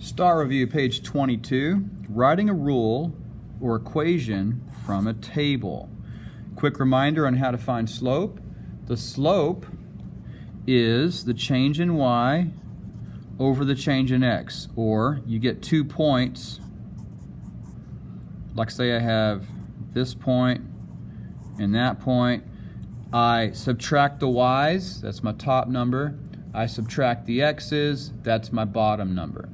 STAAR review, page 22, writing a rule or equation from a table. Quick reminder on how to find slope. The slope is the change in y over the change in x, or you get 2 points. Like say I have this point and that point. I subtract the y's, that's my top number. I subtract the x's, that's my bottom number.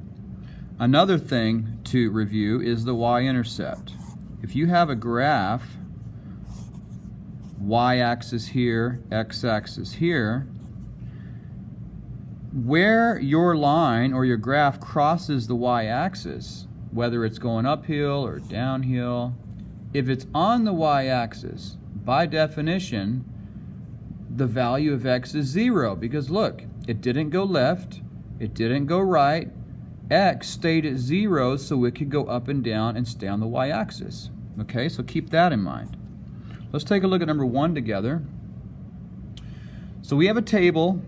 Another thing to review is the y-intercept. If you have a graph, y-axis here, x-axis here, where your line or your graph crosses the y-axis, whether it's going uphill or downhill, if it's on the y-axis, by definition, the value of x is 0, because look, it didn't go left, it didn't go right, x stayed at 0 so it could go up and down and stay on the y-axis. Okay, so keep that in mind. Let's take a look at number 1 together. So we have a table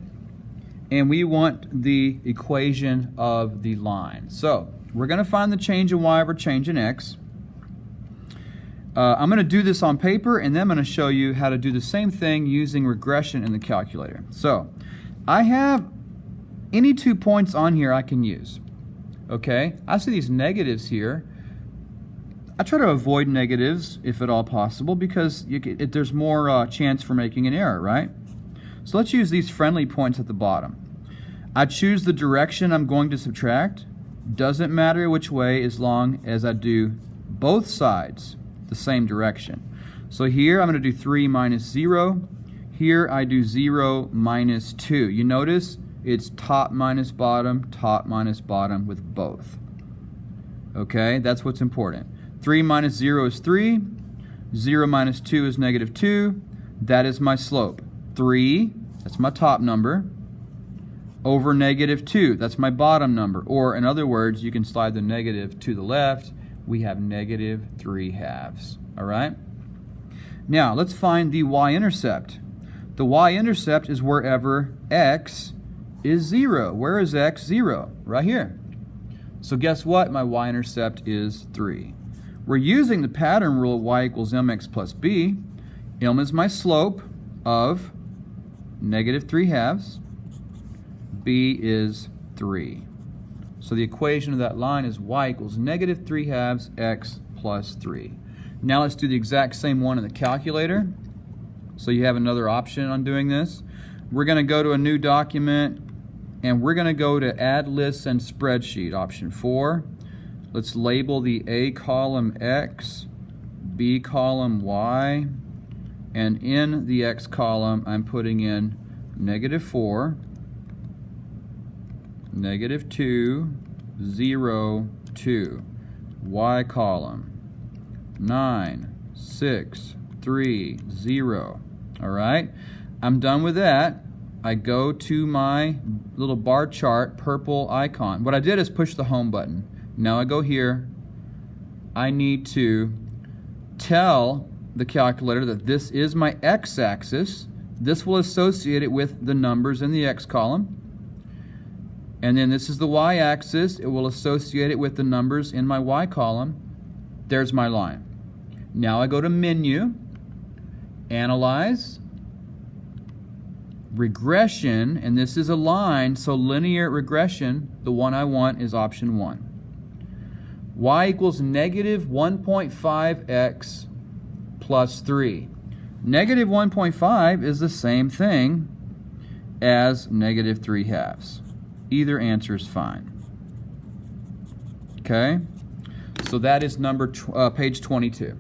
and we want the equation of the line. So we're going to find the change in y over change in x. I'm going to do this on paper, and then I'm going to show you how to do the same thing using regression in the calculator. So I have any 2 points on here I can use. Okay, I see these negatives here. I try to avoid negatives if at all possible, because there's more chance for making an error, right? So let's use these friendly points at the bottom. I choose the direction I'm going to subtract. Doesn't matter which way, as long as I do both sides the same direction. So here I'm going to do 3 minus 0. Here I do 0 minus 2. You notice it's top minus bottom with both. Okay, that's what's important. 3 minus 0 is 3. 0 minus 2 is negative 2. That is my slope. 3, that's my top number, over negative 2, that's my bottom number. Or in other words, you can slide the negative to the left. We have negative 3/2. All right? Now, let's find the y-intercept. The y-intercept is wherever x is 0. Where is x 0? Right here. So guess what? My y-intercept is 3. We're using the pattern rule, y equals mx plus b. M is my slope of negative 3/2. B is 3. So the equation of that line is y equals negative 3/2 x plus 3. Now let's do the exact same one in the calculator. So you have another option on doing this. We're going to go to a new document, and we're going to go to Add Lists and Spreadsheet, option 4. Let's label the A column x, B column y, and in the x column I'm putting in negative 4, negative 2, 0, 2. Y column, 9, 6, 3, 0. All right, I'm done with that. I go to my little bar chart, purple icon. What I did is push the home button. Now I go here. I need to tell the calculator that this is my x-axis. This will associate it with the numbers in the x column. And then this is the y-axis. It will associate it with the numbers in my y column. There's my line. Now I go to Menu, Analyze, Regression, and this is a line, so linear regression, the one I want is option 1. Y equals negative 1.5x plus 3. Negative 1.5 is the same thing as negative 3/2. Either answer is fine. Okay? So that is page 22.